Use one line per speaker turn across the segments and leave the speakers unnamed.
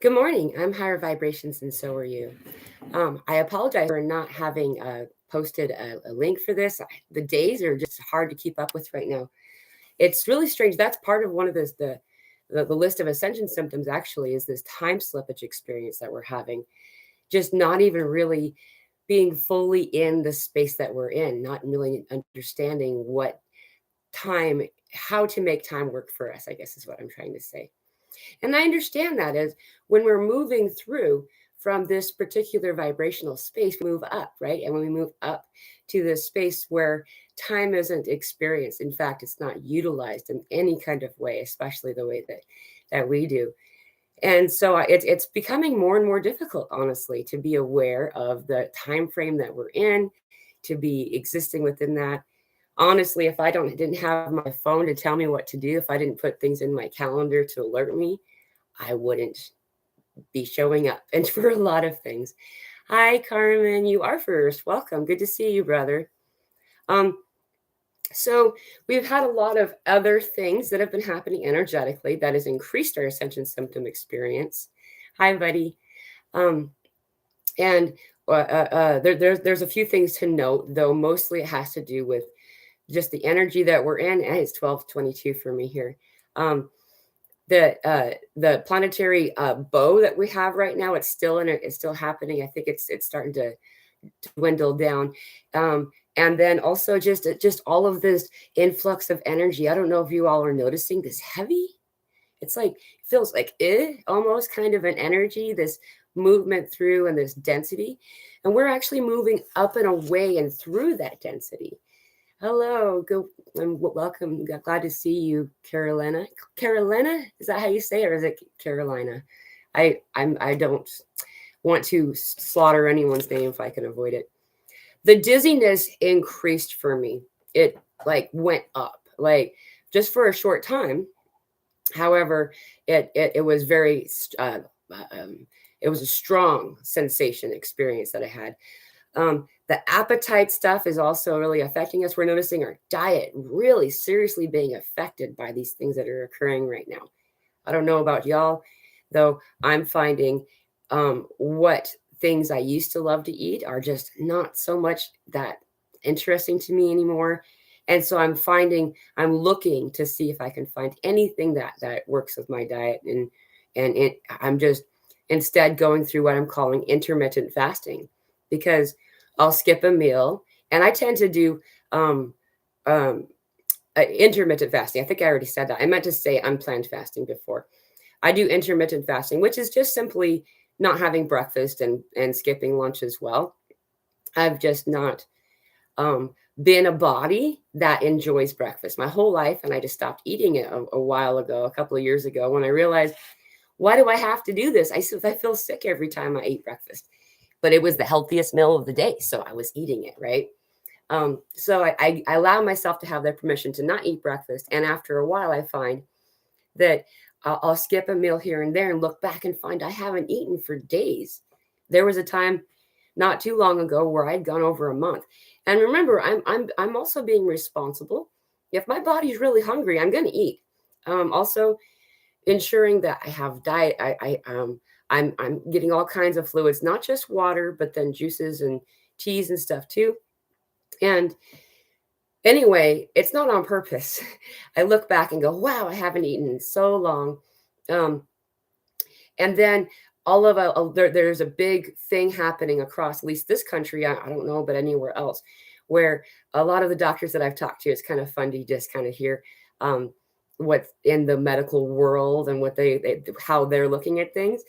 Good morning. I'm higher vibrations, and so are you. I apologize for not having posted a link for this. The days are just hard to keep up with right now. It's really strange. That's part of one of the list of ascension symptoms. Actually, is this time slippage experience that we're having. Just not even really being fully in the space that we're in, not really understanding what time, how to make time work for us. I guess is what I'm trying to say. And I understand that as when we're moving through from this particular vibrational space, we move up, right? And when we move up to this space where time isn't experienced, in fact, it's not utilized in any kind of way, especially the way that we do. And so it's becoming more and more difficult, honestly, to be aware of the time frame that we're in, to be existing within that. Honestly, if I didn't have my phone to tell me what to do, if I didn't put things in my calendar to alert me, I wouldn't be showing up. And for a lot of things. Hi, Carmen. You are first. Welcome. Good to see you, brother. Um, so we've had a lot of other things that have been happening energetically that has increased our ascension symptom experience. Hi, buddy. Um, and there's a few things to note, though mostly it has to do with just the energy that we're in. And it's 12:22 for me here. The planetary bow that we have right now, it's still happening. I think it's starting to dwindle down. And then also just all of this influx of energy. I don't know if you all are noticing this heavy. It's like feels like almost kind of an energy, this movement through and this density. And we're actually moving up and away and through that density. Hello, go and welcome. Glad to see you, Carolina. Carolina, is that how you say it, or is it Carolina? I don't want to slaughter anyone's name if I can avoid it. The dizziness increased for me. It like went up, like just for a short time. However, it was very it was a strong sensation experience that I had. The appetite stuff is also really affecting us. We're noticing our diet really seriously being affected by these things that are occurring right now. I don't know about y'all, though. I'm finding what things I used to love to eat are just not so much that interesting to me anymore. And so I'm looking to see if I can find anything that works with my diet, and I'm just instead going through what I'm calling intermittent fasting, because I'll skip a meal, and I tend to do um, intermittent fasting. I think I already said that. I meant to say unplanned fasting before. I do intermittent fasting, which is just simply not having breakfast and skipping lunch as well. I've just not been a body that enjoys breakfast my whole life, and I just stopped eating it a while ago, a couple of years ago, when I realized, why do I have to do this? I feel sick every time I eat breakfast, but it was the healthiest meal of the day, so I was eating it, right? So I allow myself to have that permission to not eat breakfast, and after a while, I find that I'll skip a meal here and there and look back and find I haven't eaten for days. There was a time not too long ago where I'd gone over a month. And remember, I'm also being responsible. If my body's really hungry, I'm going to eat. Also, ensuring that I have diet. I'm getting all kinds of fluids, not just water, but then juices and teas and stuff too. And anyway, it's not on purpose. I look back and go, wow, I haven't eaten in so long. Um, and then there's a big thing happening across at least this country. I don't know, but anywhere else, where a lot of the doctors that I've talked to, it's kind of fun to just kind of hear what's in the medical world and what how they're looking at things.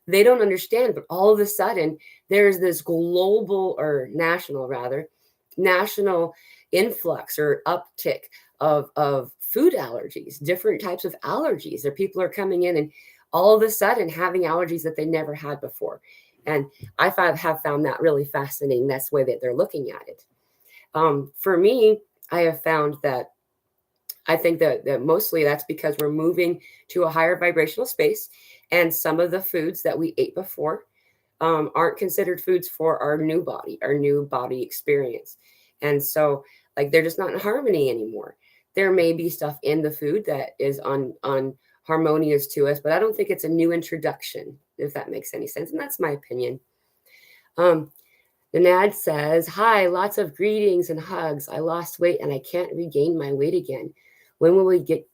They don't understand, but all of a sudden there's this global, or national rather, national influx or uptick of food allergies, different types of allergies. There people are coming in and all of a sudden having allergies that they never had before. And have found that really fascinating. That's the way that they're looking at it. For me, I have found that I think that mostly that's because we're moving to a higher vibrational space, and some of the foods that we ate before aren't considered foods for our new body experience. And so, like, they're just not in harmony anymore. There may be stuff in the food that is harmonious to us, but I don't think it's a new introduction, if that makes any sense. And that's my opinion. The Nad says, hi, lots of greetings and hugs. I lost weight and I can't regain my weight again. When will we get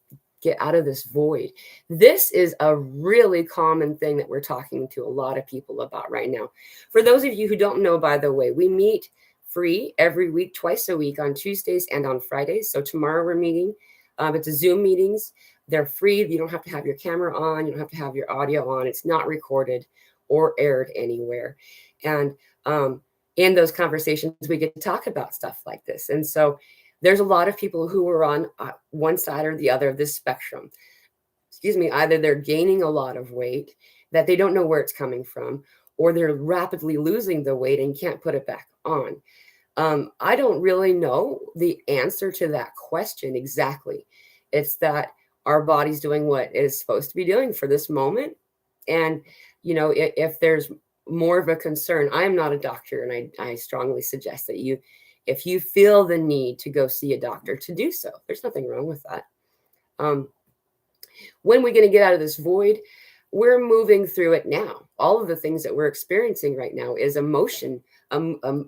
out of this void? This is a really common thing that we're talking to a lot of people about right now. For those of you who don't know, by the way, we meet free every week, twice a week on Tuesdays and on Fridays. So tomorrow we're meeting. It's a Zoom meetings. They're free. You don't have to have your camera on. You don't have to have your audio on. It's not recorded or aired anywhere. And in those conversations, we get to talk about stuff like this. And so there's a lot of people who are on one side or the other of this spectrum. Either they're gaining a lot of weight that they don't know where it's coming from, or they're rapidly losing the weight and can't put it back on. I don't really know the answer to that question exactly. It's that our body's doing what it is supposed to be doing for this moment. And, if there's more of a concern, I am not a doctor, and I strongly suggest that if you feel the need to go see a doctor, to do so. There's nothing wrong with that. When we're going to get out of this void, we're moving through it now. All of the things that we're experiencing right now is emotion.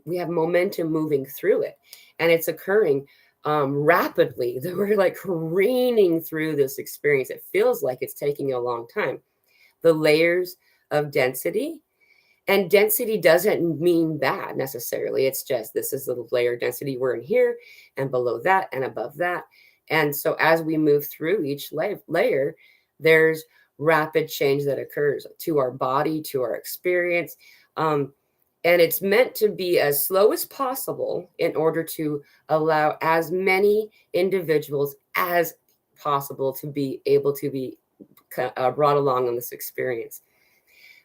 We have momentum moving through it, and it's occurring rapidly. We're like careening through this experience. It feels like it's taking a long time. The layers of density. And density doesn't mean bad necessarily. It's just, this is the layer density. We're in here, and below that, and above that. And so as we move through each layer, there's rapid change that occurs to our body, to our experience. And it's meant to be as slow as possible in order to allow as many individuals as possible to be able to be brought along on this experience.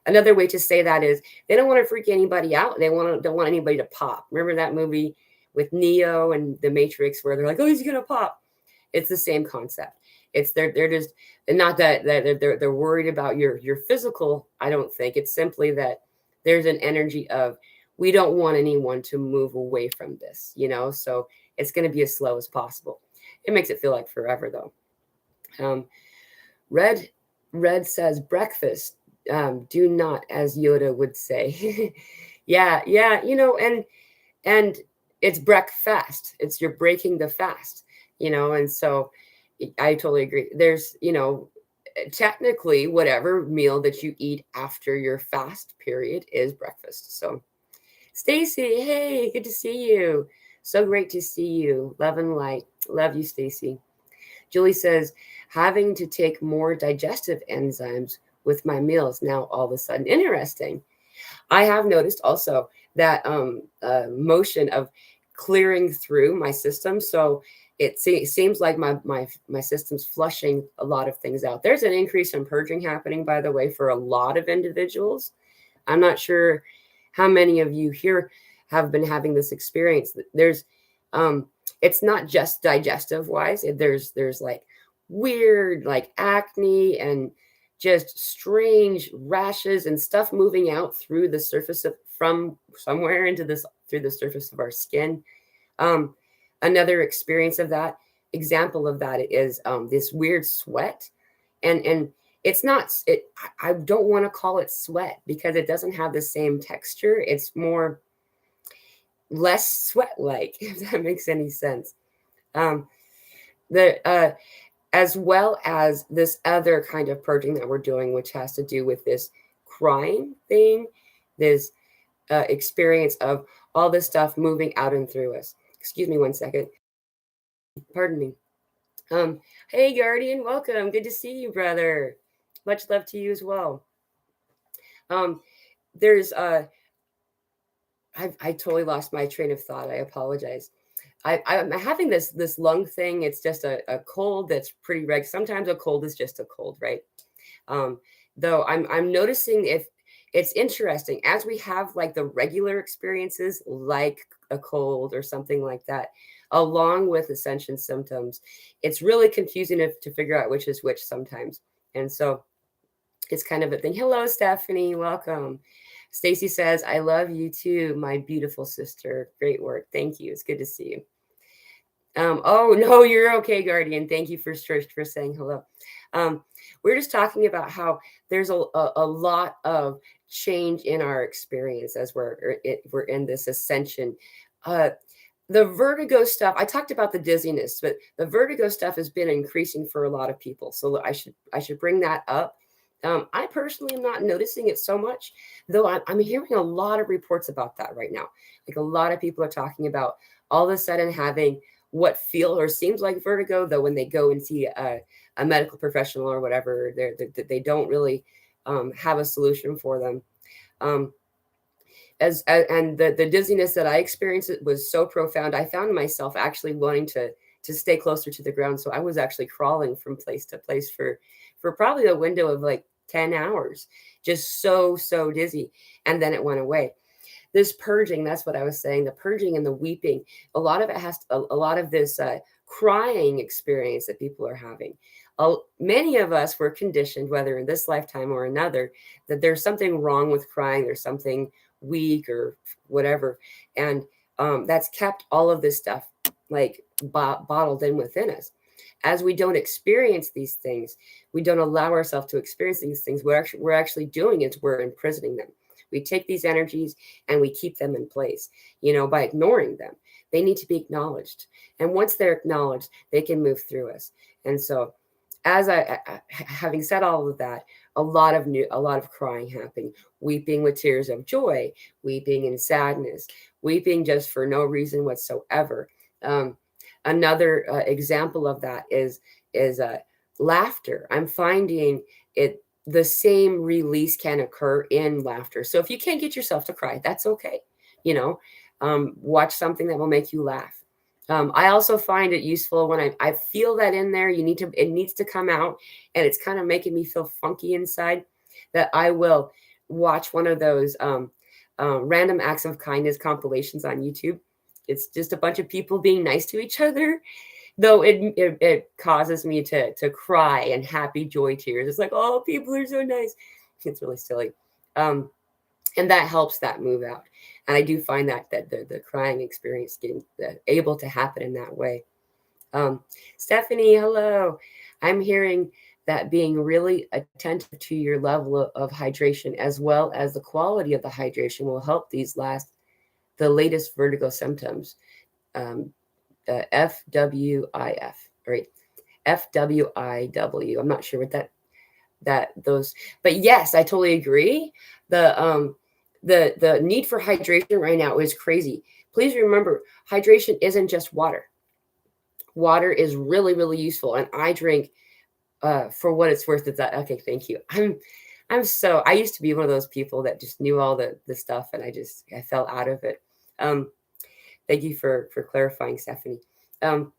Another way to say that is they don't want to freak anybody out. They don't want anybody to pop. Remember that movie with Neo and the Matrix where they're like, oh, he's going to pop. It's the same concept. It's they're just, and not that they're worried about your physical. I don't think. It's simply that there's an energy of, we don't want anyone to move away from this, so it's going to be as slow as possible. It makes it feel like forever though. Red says breakfast. Do not, as Yoda would say. yeah, and it's breakfast. You're breaking the fast, and so I totally agree. There's, technically whatever meal that you eat after your fast period is breakfast. So Stacy, hey, good to see you. So great to see you. Love and light. Love you, Stacy. Julie says, having to take more digestive enzymes with my meals now all of a sudden. Interesting. I have noticed also that motion of clearing through my system. So it seems like my system's flushing a lot of things out. There's an increase in purging happening, by the way, for a lot of individuals. I'm not sure how many of you here have been having this experience. There's it's not just digestive wise. There's like weird like acne and just strange rashes and stuff moving out through the surface from somewhere through the surface of our skin. Another example of that is this weird sweat, and it's not. I don't want to call it sweat because it doesn't have the same texture. It's more less sweat-like, if that makes any sense. As well as this other kind of purging that we're doing, which has to do with this crying thing, this experience of all this stuff moving out and through us. Excuse me 1 second. Pardon me. Hey, Guardian, welcome. Good to see you, brother. Much love to you as well. There's I totally lost my train of thought. I apologize. I'm having this lung thing. It's just a cold that's pretty regular. Sometimes a cold is just a cold, right? Though I'm noticing if it's interesting as we have like the regular experiences like a cold or something like that, along with ascension symptoms, it's really confusing to figure out which is which sometimes. And so it's kind of a thing. Hello, Stephanie. Welcome. Stacy says, I love you too, my beautiful sister. Great work. Thank you. It's good to see you. Oh no, you're okay, Guardian. Thank you for saying hello. Um, we're just talking about how there's a lot of change in our experience as we're in this ascension. Uh, the vertigo stuff, I talked about the dizziness, but the vertigo stuff has been increasing for a lot of people. So I should bring that up. I personally am not noticing it so much, though I'm hearing a lot of reports about that right now. Like a lot of people are talking about all of a sudden having what feel or seems like vertigo, though when they go and see a medical professional or whatever, they don't really have a solution for them. Um, and the dizziness that I experienced, it was so profound. I found myself actually wanting to stay closer to the ground. So I was actually crawling from place to place for probably a window of like 10 hours, just so dizzy. And then it went away. This purging, that's what I was saying, the purging and the weeping, a lot of it has a lot of this crying experience that people are having. Many of us were conditioned, whether in this lifetime or another, that there's something wrong with crying, there's something weak or whatever. And that's kept all of this stuff like bottled in within us. As we don't experience these things, we don't allow ourselves to experience these things. We're actually doing it. We're imprisoning them. We take these energies and we keep them in place, by ignoring them. They need to be acknowledged. And once they're acknowledged, they can move through us. And so as having said all of that, a lot of crying happening, weeping with tears of joy, weeping in sadness, weeping just for no reason whatsoever. Um, Another example of that is laughter. I'm finding it the same release can occur in laughter. So if you can't get yourself to cry, that's okay. You know, watch something that will make you laugh. I also find it useful when I feel that in there, it needs to come out and it's kind of making me feel funky inside, that I will watch one of those random acts of kindness compilations on YouTube. It's just a bunch of people being nice to each other, though it causes me to cry and happy joy tears. It's like, oh, people are so nice. It's really silly. And that helps that move out. And I do find that the crying experience getting able to happen in that way. Stephanie, hello. I'm hearing that being really attentive to your level of hydration as well as the quality of the hydration will help the latest vertigo symptoms. FWIF, right? FWIW. I'm not sure what those, but yes, I totally agree. The need for hydration right now is crazy. Please remember, hydration isn't just water. Water is really, really useful, and I drink for what it's worth. It's that okay? Thank you. I used to be one of those people that just knew all the stuff, and I fell out of it. Thank you for clarifying, Stephanie. And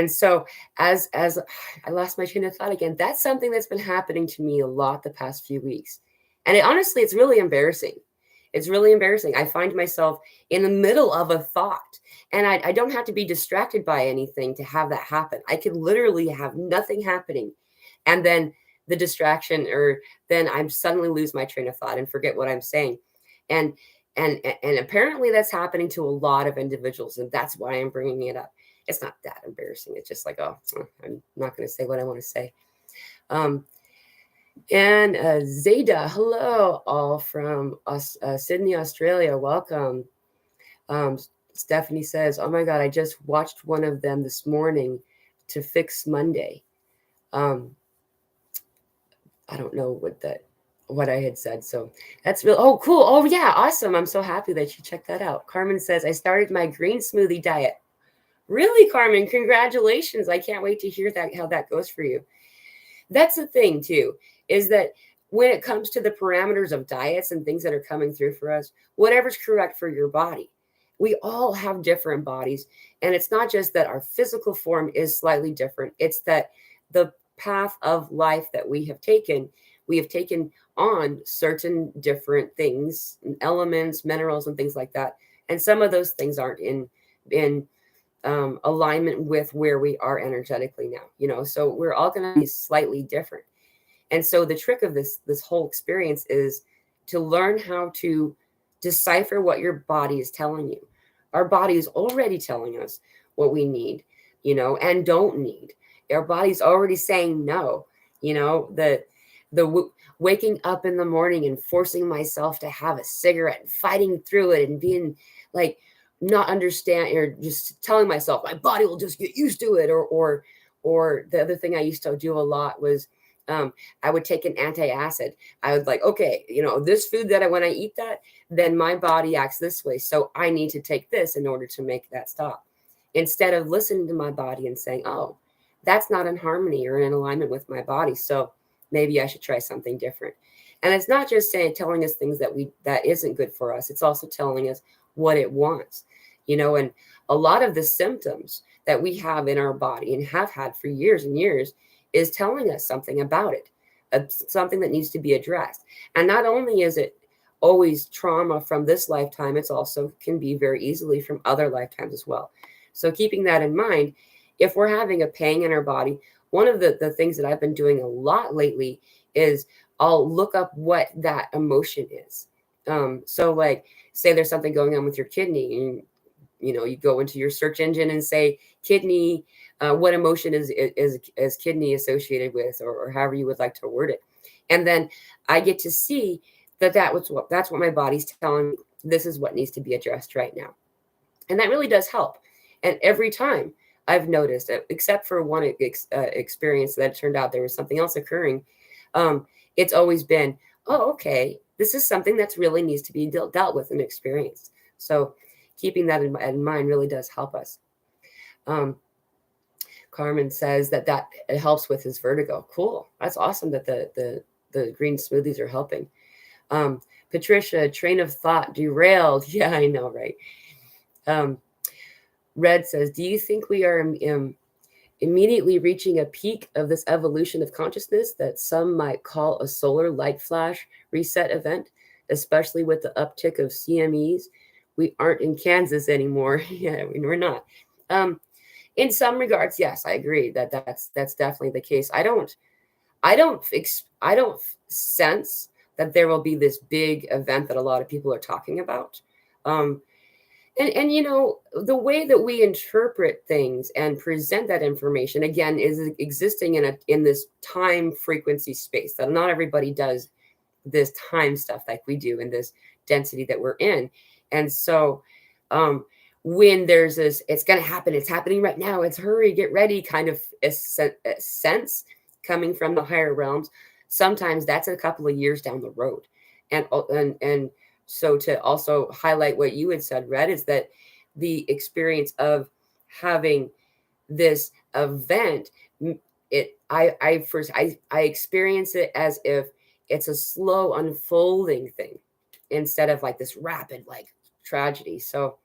so as I lost my train of thought again, that's something that's been happening to me a lot the past few weeks. And honestly, it's really embarrassing. It's really embarrassing. I find myself in the middle of a thought, and I don't have to be distracted by anything to have that happen. I could literally have nothing happening, and then the distraction, or then I suddenly lose my train of thought and forget what I'm saying. And and apparently that's happening to a lot of individuals, and that's why I'm bringing it up. It's not that embarrassing. It's just like, oh, I'm not going to say what I want to say. And Zeta, hello, all from Sydney, Australia. Welcome. Stephanie says, oh my God, I just watched one of them this morning to fix Monday. I don't know what I had said. So that's real. Oh, cool. Oh yeah. Awesome. I'm so happy that you checked that out. Carmen says, I started my green smoothie diet. Really, Carmen? Congratulations. I can't wait to hear how that goes for you. That's the thing too, is that when it comes to the parameters of diets and things that are coming through for us, whatever's correct for your body. We all have different bodies. And it's not just that our physical form is slightly different. It's that the path of life that we have taken on certain different things, elements, minerals, and things like that. And some of those things aren't in alignment with where we are energetically now, so we're all going to be slightly different. And so the trick of this whole experience is to learn how to decipher what your body is telling you. Our body is already telling us what we need, and don't need. Our body's already saying no. The waking up in the morning and forcing myself to have a cigarette and fighting through it and being like not understand, or just telling myself my body will just get used to it, or the other thing I used to do a lot was I would take an antacid. I would like, okay, this food when I eat that, then my body acts this way. So I need to take this in order to make that stop. Instead of listening to my body and saying, oh, that's not in harmony or in alignment with my body. So maybe I should try something different. And it's not just telling us things that isn't good for us. It's also telling us what it wants, and a lot of the symptoms that we have in our body and have had for years and years is telling us something about it, something that needs to be addressed. And not only is it always trauma from this lifetime, it's also can be very easily from other lifetimes as well. So keeping that in mind, if we're having a pain in our body, one of the things that I've been doing a lot lately is I'll look up what that emotion is. So like, say there's something going on with your kidney, and you go into your search engine and say kidney, what emotion is kidney associated with, or however you would like to word it. And then I get to see that's what my body's telling me. This is what needs to be addressed right now. And that really does help. And every time I've noticed, except for one experience that turned out there was something else occurring, it's always been, oh, okay, this is something that's really needs to be dealt with and experienced. So keeping that in mind really does help us. Carmen says that it helps with his vertigo. Cool. That's awesome that the green smoothies are helping. Patricia, train of thought derailed. Yeah, I know, right? Red says, do you think we are immediately reaching a peak of this evolution of consciousness that some might call a solar light flash reset event, especially with the uptick of CMEs? We aren't in Kansas anymore. Yeah, we're not. In some regards, yes, I agree that's definitely the case. I don't sense that there will be this big event that a lot of people are talking about. And the way that we interpret things and present that information, again, is existing in this time frequency space that not everybody does this time stuff like we do in this density that we're in. And so when there's this, it's going to happen, it's happening right now, it's hurry, get ready kind of a sense coming from the higher realms, sometimes that's a couple of years down the road. And so to also highlight what you had said, Red, is that the experience of having this event, I experience it as if it's a slow unfolding thing instead of like this rapid like tragedy. So,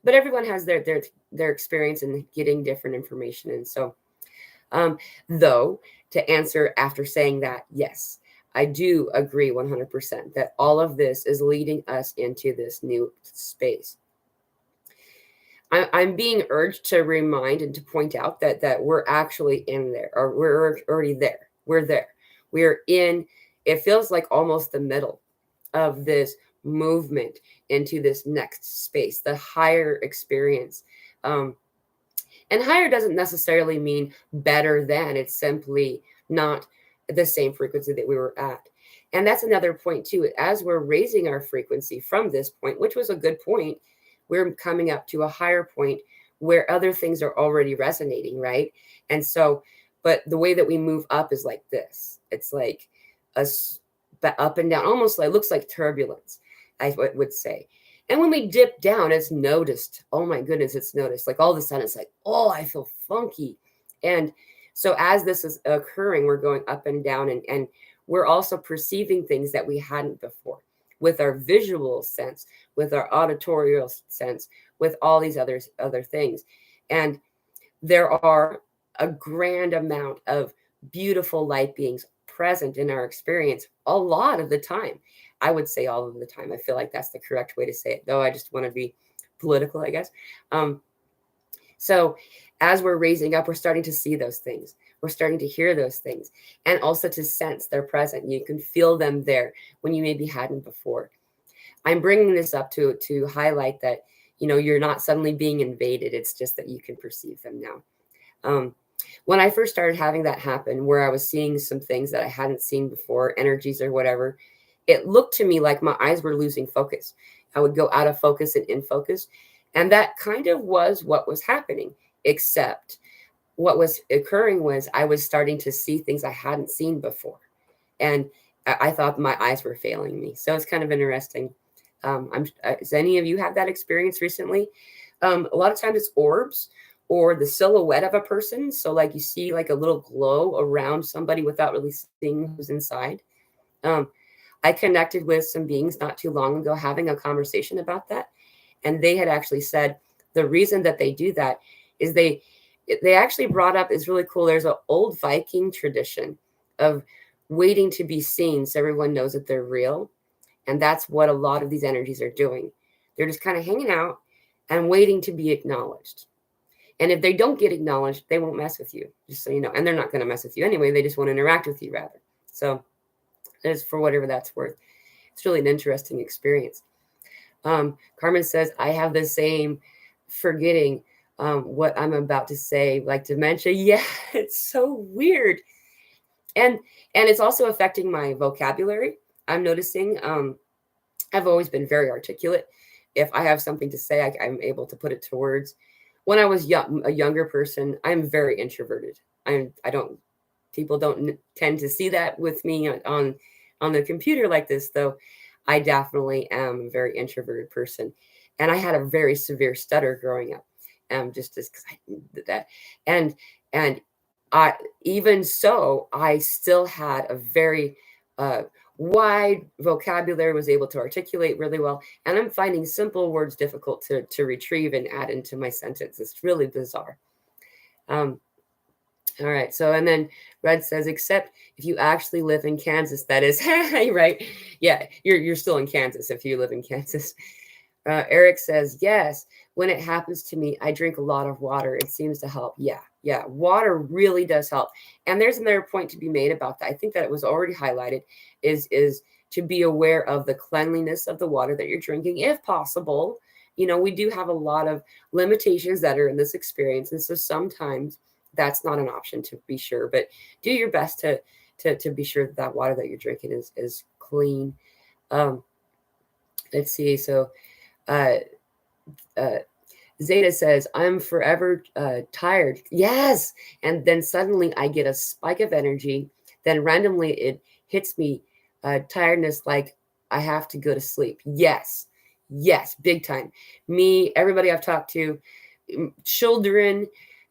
but everyone has their experience in getting different information. And so, though, to answer after saying that, yes, I do agree 100% that all of this is leading us into this new space. I'm being urged to remind and to point out that we're actually in there, or we're already there. We're there. We're in, it feels like almost the middle of this movement into this next space, the higher experience. And higher doesn't necessarily mean better than, it's simply not the same frequency that we were at. And that's another point too. As we're raising our frequency from this point, which was a good point, we're coming up to a higher point where other things are already resonating, right? And so, but the way that we move up is like this. It's like up and down, almost like, looks like turbulence, I would say. And when we dip down, it's noticed. Oh my goodness, it's noticed. Like all of a sudden, it's like, oh, I feel funky. And so as this is occurring, we're going up and down, and we're also perceiving things that we hadn't before with our visual sense, with our auditorial sense, with all these other things. And there are a grand amount of beautiful light beings present in our experience a lot of the time. I would say all of the time. I feel like that's the correct way to say it, though I just want to be political, I guess. So as we're raising up, we're starting to see those things. We're starting to hear those things, and also to sense they're present. You can feel them there when you maybe hadn't before. I'm bringing this up to highlight that, you're not suddenly being invaded. It's just that you can perceive them now. When I first started having that happen, where I was seeing some things that I hadn't seen before, energies or whatever, it looked to me like my eyes were losing focus. I would go out of focus and in focus. And that kind of was what was happening, except what was occurring was I was starting to see things I hadn't seen before. And I thought my eyes were failing me. So it's kind of interesting. Does any of you have that experience recently? A lot of times it's orbs or the silhouette of a person. So like you see like a little glow around somebody without really seeing who's inside. I connected with some beings not too long ago having a conversation about that. And they had actually said the reason that they do that is they actually brought up, is really cool. There's an old Viking tradition of waiting to be seen so everyone knows that they're real. And that's what a lot of these energies are doing. They're just kind of hanging out and waiting to be acknowledged. And if they don't get acknowledged, they won't mess with you, just so you know. And they're not going to mess with you anyway. They just want to interact with you rather. So it's for whatever that's worth. It's really an interesting experience. Carmen says, I have the same forgetting what I'm about to say, like dementia. Yeah, it's so weird. And it's also affecting my vocabulary. I'm noticing I've always been very articulate. If I have something to say, I'm able to put it to words. When I was a younger person, I'm very introverted. People don't tend to see that with me on the computer like this, though. I definitely am a very introverted person. And I had a very severe stutter growing up. Just as because I did that. And even so, I still had a very wide vocabulary, was able to articulate really well. And I'm finding simple words difficult to retrieve and add into my sentence. It's really bizarre. All right. So, and then Red says, except if you actually live in Kansas, that is right. Yeah, you're still in Kansas if you live in Kansas. Eric says, yes, when it happens to me, I drink a lot of water. It seems to help. Yeah. Water really does help. And there's another point to be made about that. I think that it was already highlighted is to be aware of the cleanliness of the water that you're drinking, if possible. We do have a lot of limitations that are in this experience. And so sometimes that's not an option, to be sure, but do your best to be sure that water that you're drinking is clean. Let's see. So, Zeta says, I'm forever tired. Yes. And then suddenly I get a spike of energy. Then randomly it hits me tiredness, like I have to go to sleep. Yes, big time. Me, everybody I've talked to, children,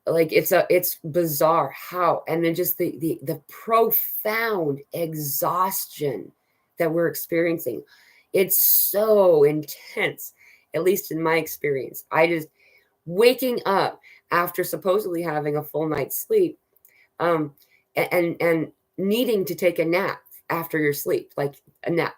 like it's bizarre how, and then just the profound exhaustion that we're experiencing. It's so intense, at least in my experience. I just waking up after supposedly having a full night's sleep, and needing to take a nap after your sleep, like a nap,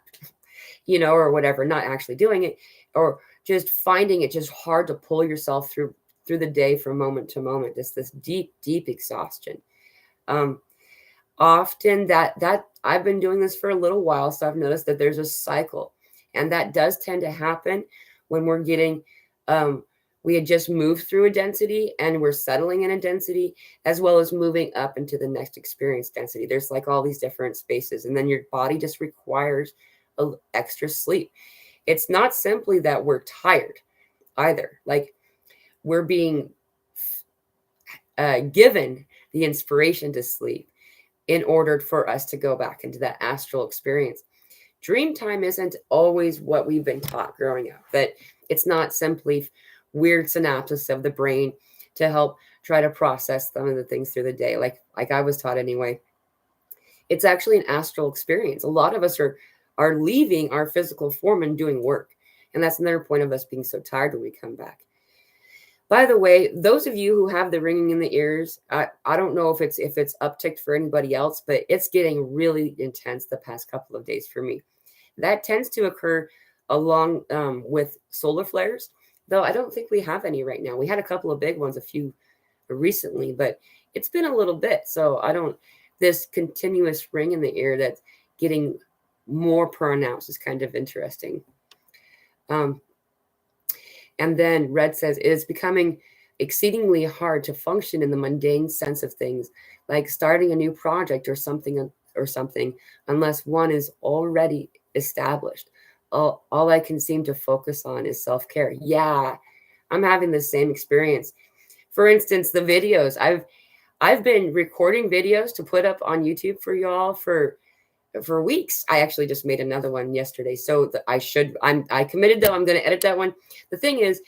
or whatever, not actually doing it, or just finding it just hard to pull yourself through the day from moment to moment, just this deep exhaustion. Often that I've been doing this for a little while, so I've noticed that there's a cycle, and that does tend to happen when we're getting, we had just moved through a density and we're settling in a density, as well as moving up into the next experience density. There's like all these different spaces, and then your body just requires extra sleep. It's not simply that we're tired either. Like, we're being given the inspiration to sleep in order for us to go back into that astral experience. Dream time isn't always what we've been taught growing up, that it's not simply weird synapses of the brain to help try to process some of the things through the day, like I was taught anyway. It's actually an astral experience. A lot of us are leaving our physical form and doing work. And that's another point of us being so tired when we come back. By the way, those of you who have the ringing in the ears, I don't know if it's upticked for anybody else, but it's getting really intense the past couple of days for me. That tends to occur along with solar flares, though I don't think we have any right now. We had a couple of big ones, a few recently, but it's been a little bit. So this continuous ring in the ear that's getting more pronounced is kind of interesting. And then Red says, it is becoming exceedingly hard to function in the mundane sense of things, like starting a new project or something, unless one is already established. All I can seem to focus on is self-care. Yeah, I'm having the same experience. For instance, the videos. I've been recording videos to put up on YouTube for y'all for weeks. I actually just made another one yesterday. So I committed though. I'm going to edit that one. The thing is,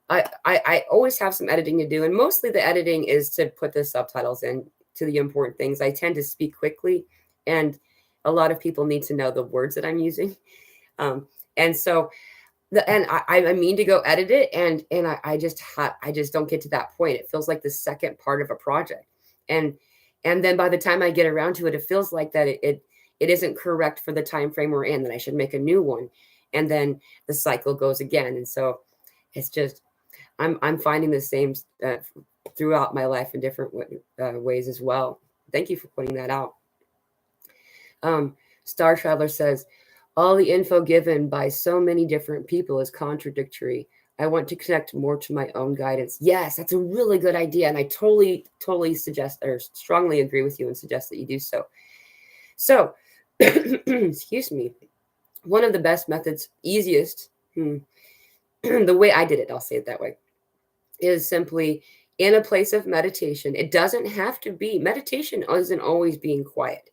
I always have some editing to do, and mostly the editing is to put the subtitles in to the important things. I tend to speak quickly, and a lot of people need to know the words that I'm using. And so I mean to go edit it, and I just don't get to that point. It feels like the second part of a project, and then by the time I get around to it, it feels like that it isn't correct for the time frame we're in. That I should make a new one, and then the cycle goes again. And so it's just I'm finding the same throughout my life in different ways as well. Thank you for pointing that out. Star Traveler says, all the info given by so many different people is contradictory. I want to connect more to my own guidance. Yes, that's a really good idea. And I totally suggest or strongly agree with you and suggest that you do so. So, excuse me. One of the best methods, easiest, the way I did it, I'll say it that way, is simply in a place of meditation. It doesn't have to be, meditation isn't always being quiet.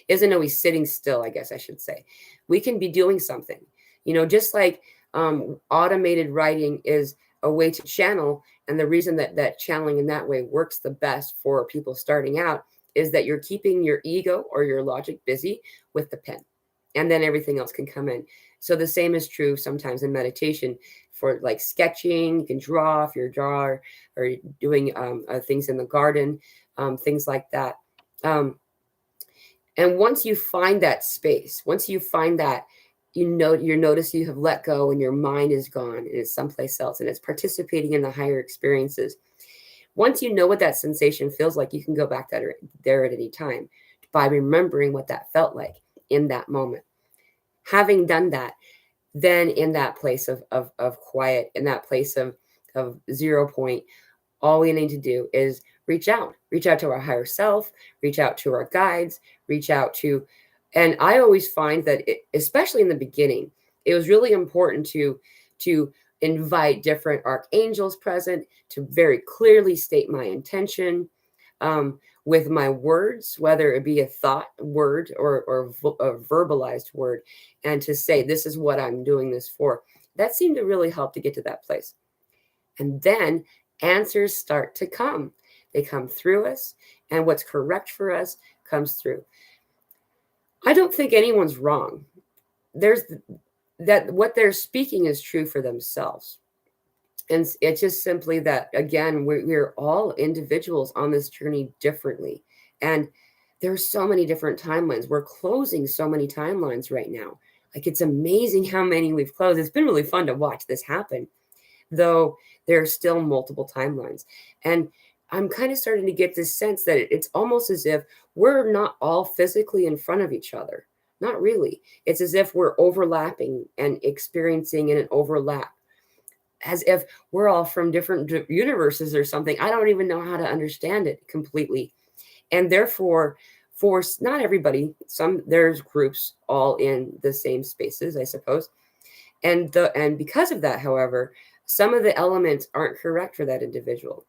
Isn't always sitting still, I guess I should say. We can be doing something, just like automated writing is a way to channel. And the reason that channeling in that way works the best for people starting out is that you're keeping your ego or your logic busy with the pen, and then everything else can come in. So the same is true sometimes in meditation for like sketching. You can draw if you're a drawer, or doing things in the garden, things like that. And once you find that space, once you find that, you notice you have let go and your mind is gone and it's someplace else and it's participating in the higher experiences. Once you know what that sensation feels like, you can go back there at any time by remembering what that felt like in that moment. Having done that, then in that place of quiet, in that place of 0 point, all we need to do is reach out to our higher self, reach out to our guides, reach out to, and I always find that especially in the beginning, it was really important to invite different archangels present, to very clearly state my intention with my words, whether it be a thought word or a verbalized word, and to say, this is what I'm doing this for. That seemed to really help to get to that place. And then answers start to come. They come through us, and what's correct for us comes through. I don't think anyone's wrong. There's that what they're speaking is true for themselves. And it's just simply that, again, we're all individuals on this journey differently. And there's so many different timelines. We're closing so many timelines right now. Like, it's amazing how many we've closed. It's been really fun to watch this happen, though there are still multiple timelines. And I'm kind of starting to get this sense that it's almost as if we're not all physically in front of each other. Not really. It's as if we're overlapping and experiencing in an overlap, as if we're all from different universes or something. I don't even know how to understand it completely. And therefore, for not everybody, there's groups all in the same spaces, I suppose. And because of that, however, some of the elements aren't correct for that individual.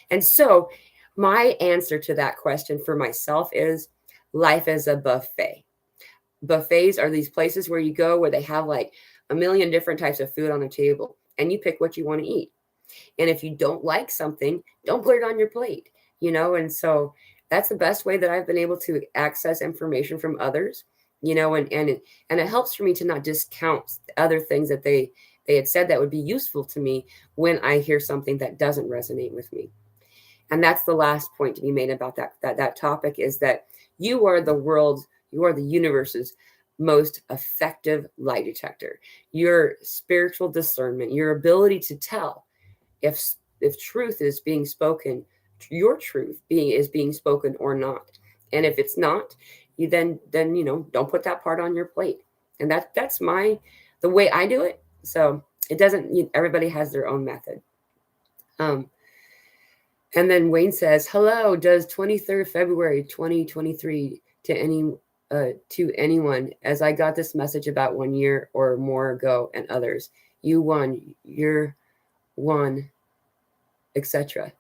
And so my answer to that question for myself is life is a buffet. Buffets are these places where you go where they have like a million different types of food on the table, and you pick what you want to eat. And if you don't like something, don't put it on your plate, And so that's the best way that I've been able to access information from others, and it helps for me to not discount other things that they had said that would be useful to me when I hear something that doesn't resonate with me. And that's the last point to be made about that topic, is that you are the universe's most effective lie detector. Your spiritual discernment, your ability to tell if truth is being spoken, your truth is being spoken or not. And if it's not, you then don't put that part on your plate. And that's the way I do it. So It doesn't, everybody has their own method. And then Wayne says, hello, does 23rd February 2023 to anyone, as I got this message about 1 year or more ago, and others. You won, you're one, etc.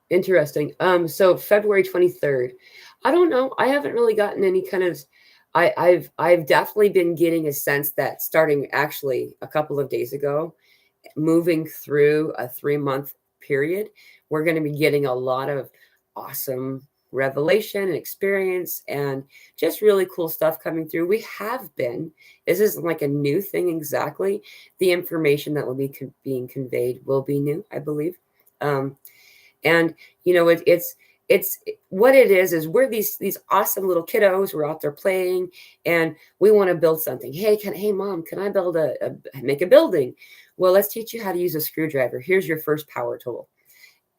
Interesting. So February 23rd. I don't know. I haven't really gotten any kind of I've definitely been getting a sense that starting actually a couple of days ago, moving through a 3-month period, we're going to be getting a lot of awesome revelation and experience and just really cool stuff coming through. We have been, this isn't like a new thing exactly. The information that will be being conveyed will be new, I believe. And it's what it is we're these awesome little kiddos. We're out there playing and we want to build something. Hey mom, can I build make a building? Well, let's teach you how to use a screwdriver. Here's your first power tool.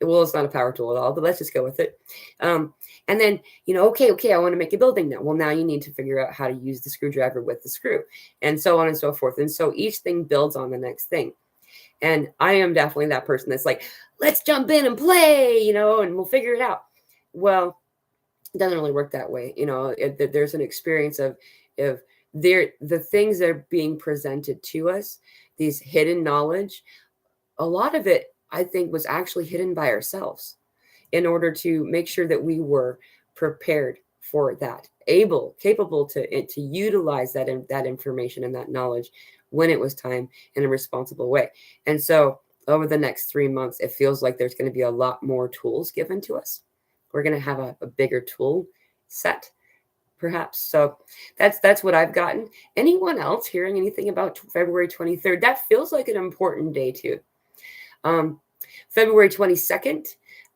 Well, it's not a power tool at all, but let's just go with it. And then, okay, I want to make a building now. Well, now you need to figure out how to use the screwdriver with the screw, and so on and so forth. And so each thing builds on the next thing. And I am definitely that person that's like, let's jump in and play, and we'll figure it out. Well, it doesn't really work that way. There's an experience of the things that are being presented to us, these hidden knowledge. A lot of it, I think, was actually hidden by ourselves in order to make sure that we were prepared for that, capable to utilize that information and that knowledge when it was time in a responsible way. And so over the next 3 months, it feels like there's going to be a lot more tools given to us. We're going to have a bigger tool set, perhaps. So that's what I've gotten. Anyone else hearing anything about February 23rd? That feels like an important day too. February 22nd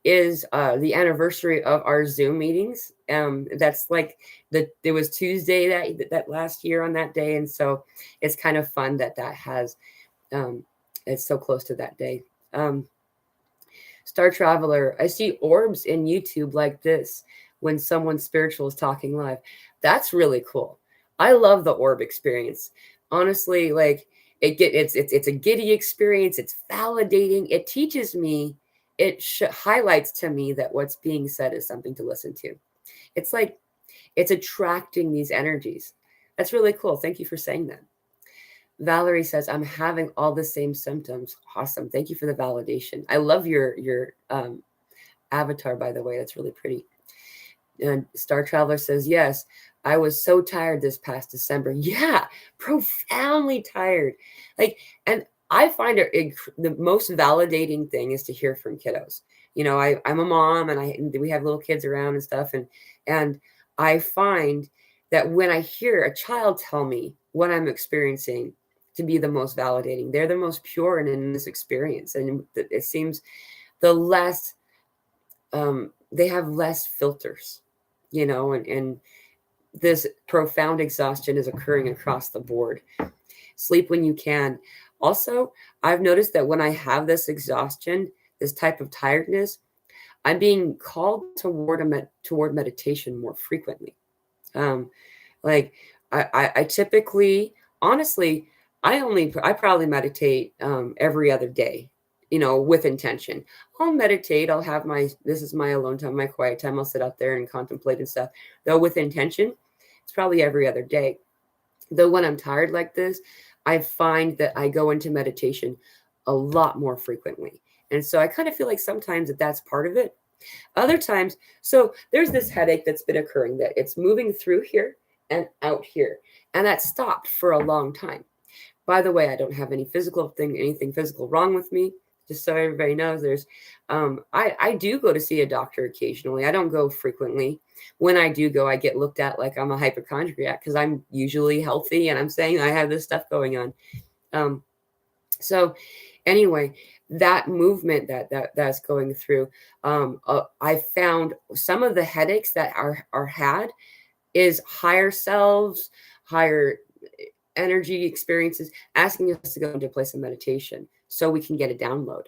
is the anniversary of our Zoom meetings. That's like it was Tuesday that last year on that day. And so it's kind of fun that has, it's so close to that day. Star Traveler, I see orbs in YouTube like this when someone spiritual is talking live. That's really cool. I love the orb experience. Honestly, like it's a giddy experience. It's validating. It teaches me, highlights to me that what's being said is something to listen to. It's like it's attracting these energies. That's really cool. Thank you for saying that. Valerie says, I'm having all the same symptoms. Awesome. Thank you for the validation. I love your avatar, by the way. That's really pretty. And Star Traveler says, yes, I was so tired this past December. Yeah, profoundly tired. And I find the most validating thing is to hear from kiddos. I'm a mom and we have little kids around and stuff. And I find that when I hear a child tell me what I'm experiencing to be the most validating, they're the most pure and in this experience. And it seems the less, they have less filters, and this profound exhaustion is occurring across the board. Sleep when you can. Also, I've noticed that when I have this exhaustion, this type of tiredness, I'm being called toward meditation more frequently. I typically, honestly, I probably meditate every other day, with intention. I'll meditate. I'll have this is my alone time, my quiet time. I'll sit out there and contemplate and stuff. Though with intention, it's probably every other day. Though when I'm tired like this, I find that I go into meditation a lot more frequently. And so I kind of feel like sometimes that's part of it. Other times, so there's this headache that's been occurring that it's moving through here and out here. And that stopped for a long time. By the way, I don't have anything physical wrong with me. Just so everybody knows, I do go to see a doctor occasionally. I don't go frequently. When I do go, I get looked at like I'm a hypochondriac because I'm usually healthy and I'm saying I have this stuff going on. So anyway, that movement that's going through, I found some of the headaches that are had is higher selves, higher energy experiences asking us to go into a place of meditation so we can get a download.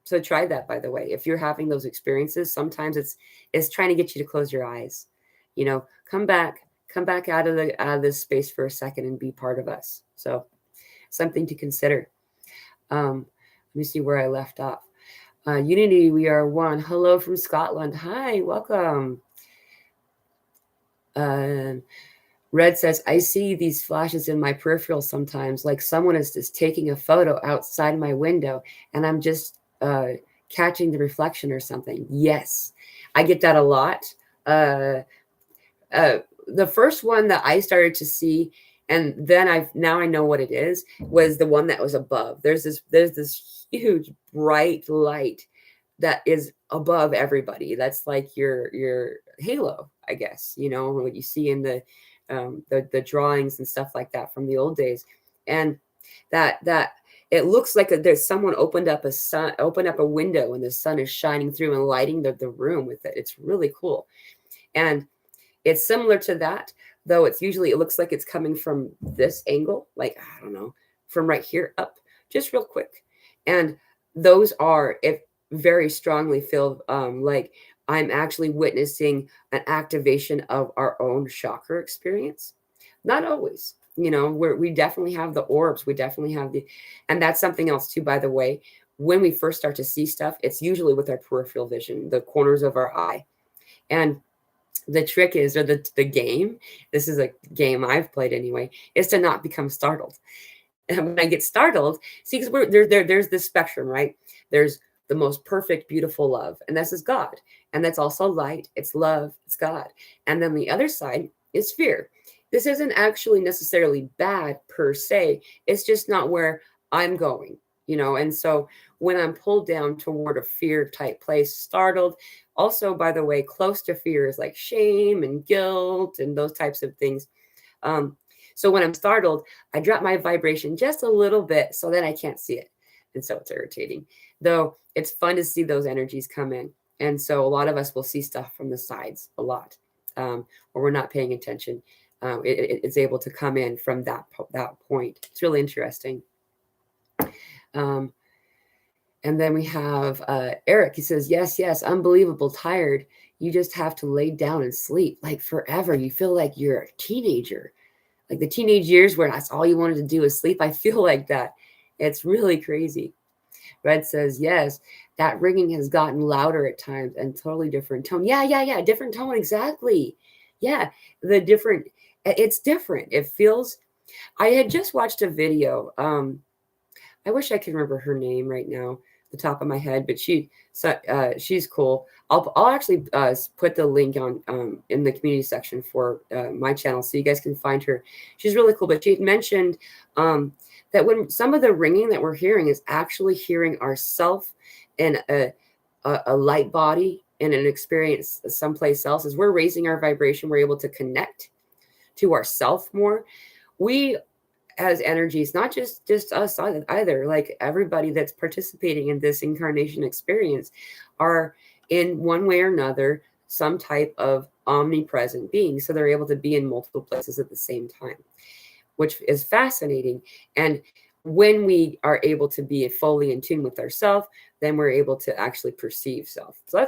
So try that, by the way. If you're having those experiences, sometimes it's trying to get you to close your eyes. Come back out of this space for a second and be part of us. So something to consider. Let me see where I left off. Unity, we are one. Hello from Scotland. Hi, welcome. Red says, I see these flashes in my peripheral sometimes, like someone is just taking a photo outside my window and I'm just catching the reflection or something. Yes, I get that a lot. The first one that I started to see, and then now I know what it is, was the one that was above. There's this huge bright light that is above everybody. That's like your halo, I guess, what you see in the drawings and stuff like that from the old days. And that it looks like there's someone opened up a window and the sun is shining through and lighting the room with it. It's really cool. And it's similar to that, though it looks like it's coming from this angle, like, I don't know, from right here up, just real quick. And those it very strongly feel like I'm actually witnessing an activation of our own chakra experience. Not always, we definitely have the orbs. We definitely have and that's something else too, by the way. When we first start to see stuff, it's usually with our peripheral vision, the corners of our eye. And the trick is, or the game, this is a game I've played anyway, is to not become startled. And when I get startled, see, because there's this spectrum, right? There's the most perfect, beautiful love, and this is God. And that's also light, it's love, it's God. And then the other side is fear. This isn't actually necessarily bad per se, it's just not where I'm going, and so when I'm pulled down toward a fear type place, startled. Also, by the way, close to fear is like shame and guilt and those types of things. So when I'm startled, I drop my vibration just a little bit so that I can't see it. And so it's irritating. Though it's fun to see those energies come in. And so a lot of us will see stuff from the sides a lot, or we're not paying attention. It's able to come in from that point. It's really interesting. And then we have Eric. He says, yes, unbelievable, tired. You just have to lay down and sleep like forever. You feel like you're a teenager, like the teenage years where that's all you wanted to do is sleep. I feel like that. It's really crazy. Red says, yes, that ringing has gotten louder at times and totally different tone. Yeah. Different tone. Exactly. Yeah. It's different. It feels, I had just watched a video. I wish I could remember her name right now, the top of my head, but she's cool. I'll actually put the link on in the community section for my channel so you guys can find her. She's really cool. But she had mentioned that when some of the ringing that we're hearing is actually hearing ourself in a light body in an experience someplace else, as we're raising our vibration, we're able to connect to ourself more. We as energies, not just us either, like everybody that's participating in this incarnation experience are in one way or another some type of omnipresent being. So they're able to be in multiple places at the same time, which is fascinating. And when we are able to be fully in tune with ourselves, then we're able to actually perceive self. So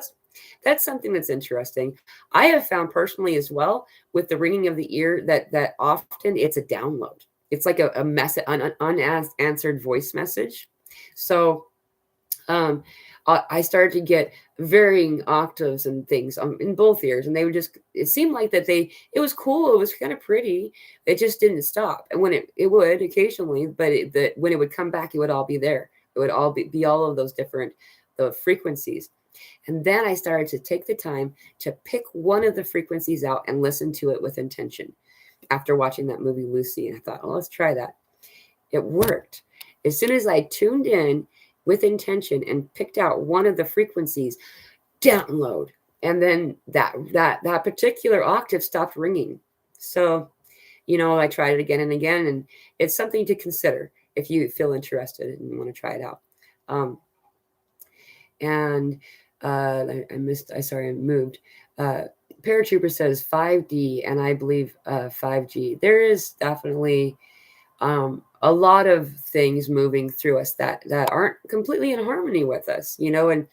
that's something that's interesting. I have found personally as well with the ringing of the ear that often it's a download. It's like a message, unanswered voice message. So I started to get varying octaves and things in both ears, and they would it seemed like that it was cool, it was kind of pretty, it just didn't stop. And when it would occasionally, but when it would come back, it would all be there. It would all be all of those different the frequencies. And then I started to take the time to pick one of the frequencies out and listen to it with intention. After watching that movie Lucy, and I thought, oh, let's try that. It worked. As soon as I tuned in with intention and picked out one of the frequencies, download, and then that particular octave stopped ringing. So, I tried it again and again, and it's something to consider if you feel interested and want to try it out. I moved. Paratrooper says 5D, and I believe 5G. There is definitely a lot of things moving through us that aren't completely in harmony with us, and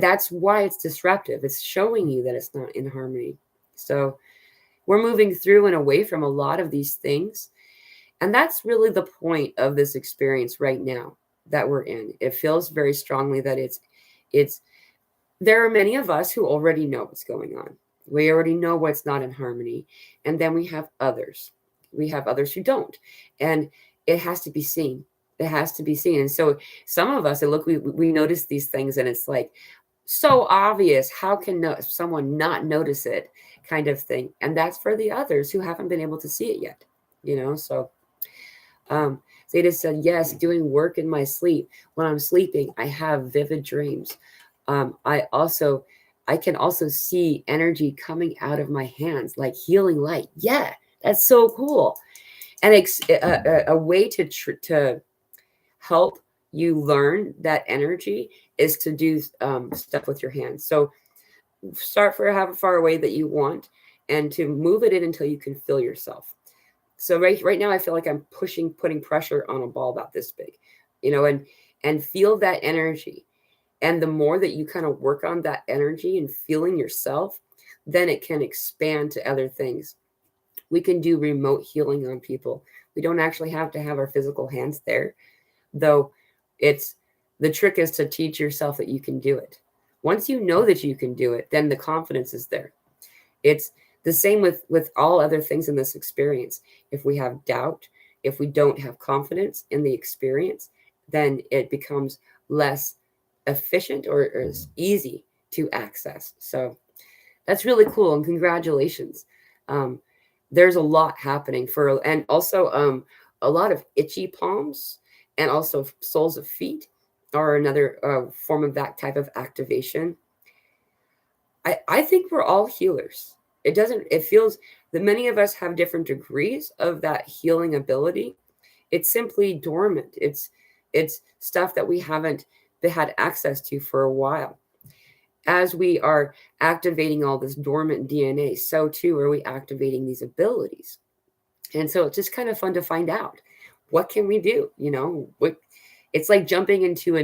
that's why it's disruptive. It's showing you that it's not in harmony. So we're moving through and away from a lot of these things, and that's really the point of this experience right now. that we're in. It feels very strongly that it's there are many of us who already know what's going on. We already know what's not in harmony. And then we have others. We have others who don't. And it has to be seen. It has to be seen. And so some of us, we notice these things and it's like so obvious. How can someone not notice it, kind of thing? And that's for the others who haven't been able to see it yet, So Zeta said, yes, doing work in my sleep. When I'm sleeping, I have vivid dreams. I can also see energy coming out of my hands, like healing light. Yeah, that's so cool. And a way to help you learn that energy is to do stuff with your hands. So start for however far away that you want and to move it in until you can feel yourself. So right now I feel like I'm putting pressure on a ball about this big, and feel that energy. And the more that you kind of work on that energy and feeling yourself, then it can expand to other things. We can do remote healing on people. We don't actually have to have our physical hands there, though the trick is to teach yourself that you can do it. Once you know that you can do it, then the confidence is there. It's the same with all other things in this experience. If we have doubt, if we don't have confidence in the experience, then it becomes less efficient or is easy to access. So that's really cool, and congratulations. There's a lot happening and also a lot of itchy palms and also soles of feet are another form of that type of activation. I think we're all healers. It feels that many of us have different degrees of that healing ability. It's simply dormant. It's stuff that we haven't had access to for a while. As we are activating all this dormant DNA, so too are we activating these abilities. And so it's just kind of fun to find out, what can we do? It's like jumping into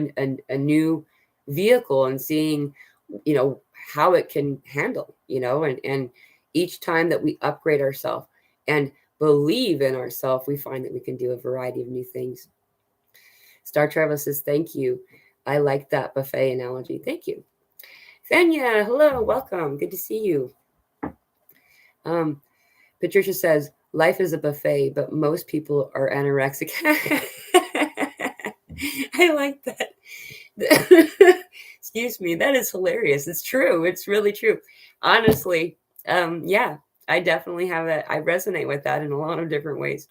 a new vehicle and seeing, how it can handle, and each time that we upgrade ourselves and believe in ourselves, we find that we can do a variety of new things. Star Travel says, thank you. I like that buffet analogy. Thank you. Fenya, hello, welcome. Good to see you. Patricia says, life is a buffet, but most people are anorexic. I like that. Excuse me. That is hilarious. It's true. It's really true. Honestly, yeah, I definitely have that. I resonate with that in a lot of different ways.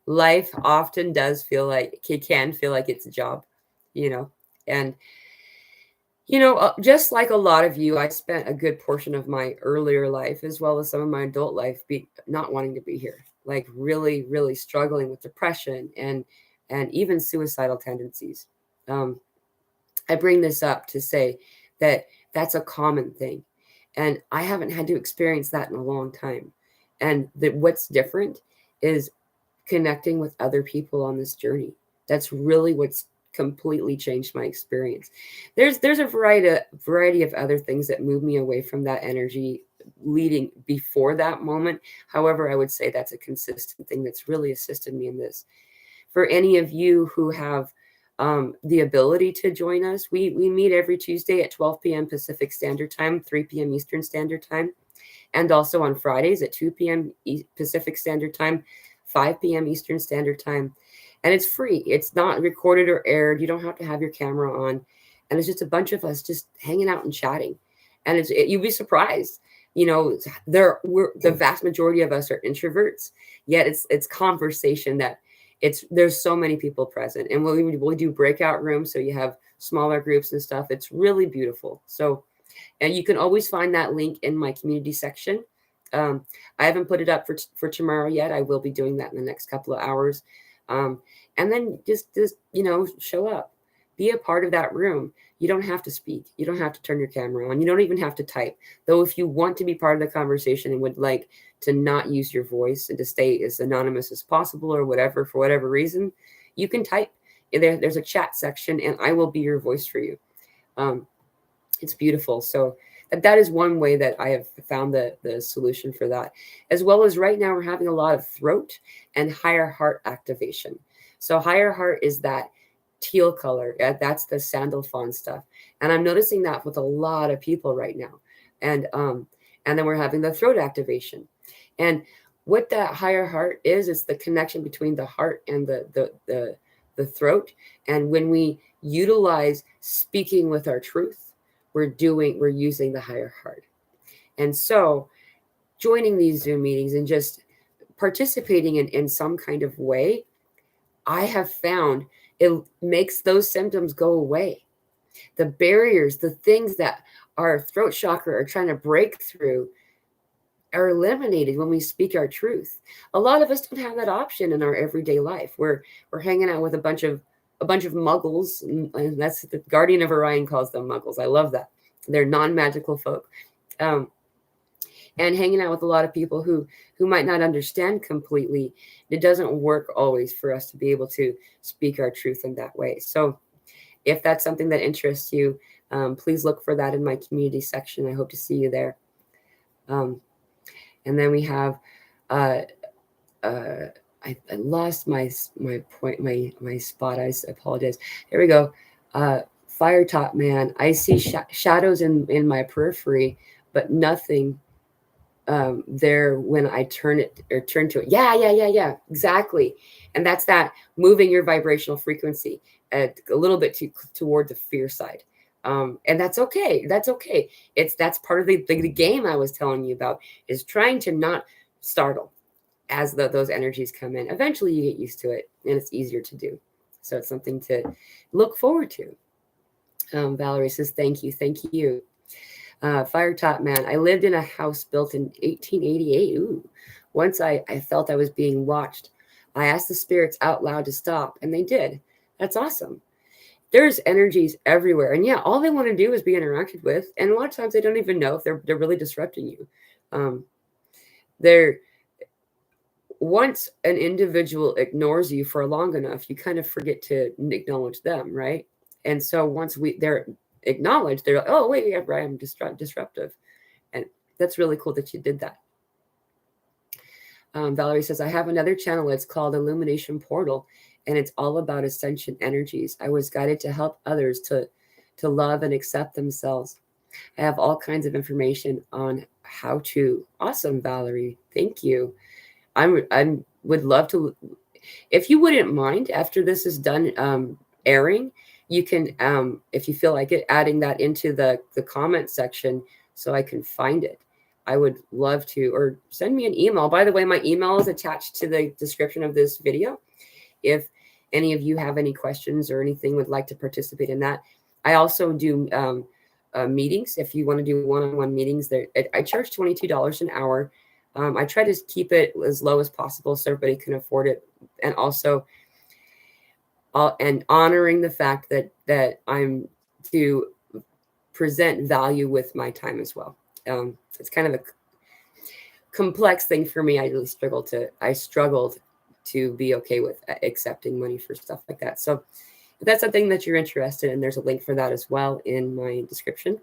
Life often does feel like it can feel like it's a job, and just like a lot of you, I spent a good portion of my earlier life as well as some of my adult life not wanting to be here, like really, really struggling with depression and even suicidal tendencies. I bring this up to say that that's a common thing, and I haven't had to experience that in a long time. And what's different is connecting with other people on this journey. That's really what's completely changed my experience. There's a variety of other things that move me away from that energy leading before that moment. However, I would say that's a consistent thing that's really assisted me in this. For any of you who have the ability to join us, we meet every Tuesday at 12 p.m. Pacific Standard Time, 3 p.m. Eastern Standard Time, and also on Fridays at 2 p.m. Pacific Standard Time, 5 p.m. Eastern Standard Time. And it's free. It's not recorded or aired. You don't have to have your camera on. And it's just a bunch of us just hanging out and chatting. And you'd be surprised. The vast majority of us are introverts, yet it's conversation that there's so many people present. And we'll do breakout rooms, so you have smaller groups and stuff. It's really beautiful. So, and you can always find that link in my community section. I haven't put it up for tomorrow yet. I will be doing that in the next couple of hours. And then just show up, be a part of that room. You don't have to speak. You don't have to turn your camera on. You don't even have to type. Though if you want to be part of the conversation and would like to not use your voice and to stay as anonymous as possible or whatever, for whatever reason, you can type. There's a chat section and I will be your voice for you. It's beautiful. So that is one way that I have found the solution for that. As well as right now, we're having a lot of throat and higher heart activation. So higher heart is that teal color. That's the sandal fawn stuff. And I'm noticing that with a lot of people right now. And then we're having the throat activation. And what that higher heart is, it's the connection between the heart and the throat. And when we utilize speaking with our truth, we're using the higher heart. And so joining these Zoom meetings and just participating in some kind of way, I have found it makes those symptoms go away. The barriers, the things that our throat chakra are trying to break through are eliminated when we speak our truth. A lot of us don't have that option in our everyday life. We're hanging out with a bunch of muggles, and that's the Guardian of Orion calls them muggles. I love that. They're non-magical folk. And hanging out with a lot of people who might not understand completely. It doesn't work always for us to be able to speak our truth in that way. So if that's something that interests you, please look for that in my community section. I hope to see you there. And then we have, I lost my point, my spot. I apologize. Here we go. Fire top man. I see shadows in my periphery, but nothing there when I turn to it. Yeah, exactly. And that's that moving your vibrational frequency a little bit toward the fear side. And that's okay. That's okay. That's part of the game I was telling you about, is trying to not startle as those energies come in. Eventually you get used to it and it's easier to do. So it's something to look forward to. Valerie says, thank you. Fire top man. I lived in a house built in 1888. Ooh. Once I felt I was being watched. I asked the spirits out loud to stop, and they did. That's awesome. There's energies everywhere. And yeah, all they want to do is be interacted with. And a lot of times they don't even know if they're really disrupting you. Once an individual ignores you for long enough, you kind of forget to acknowledge them, right? And so once they're acknowledged, they're like, oh, wait, yeah, right, I'm disruptive. And that's really cool that you did that. Valerie says, I have another channel. It's called Illumination Portal, and it's all about ascension energies. I was guided to help others to love and accept themselves. I have all kinds of information on how to. Awesome, Valerie. Thank you. I would love to, if you wouldn't mind, after this is done airing, you can, if you feel like it, adding that into the comment section so I can find it. I would love to, or send me an email. By the way, my email is attached to the description of this video. If any of you have any questions or anything would like to participate in that. I also do meetings. If you want to do one-on-one meetings, there I charge $22 an hour. I try to keep it as low as possible so everybody can afford it, and also and honoring the fact that I'm to present value with my time as well. It's kind of a complex thing for me. I really struggled to be okay with accepting money for stuff like that. So if that's something that you're interested in, there's a link for that as well in my description.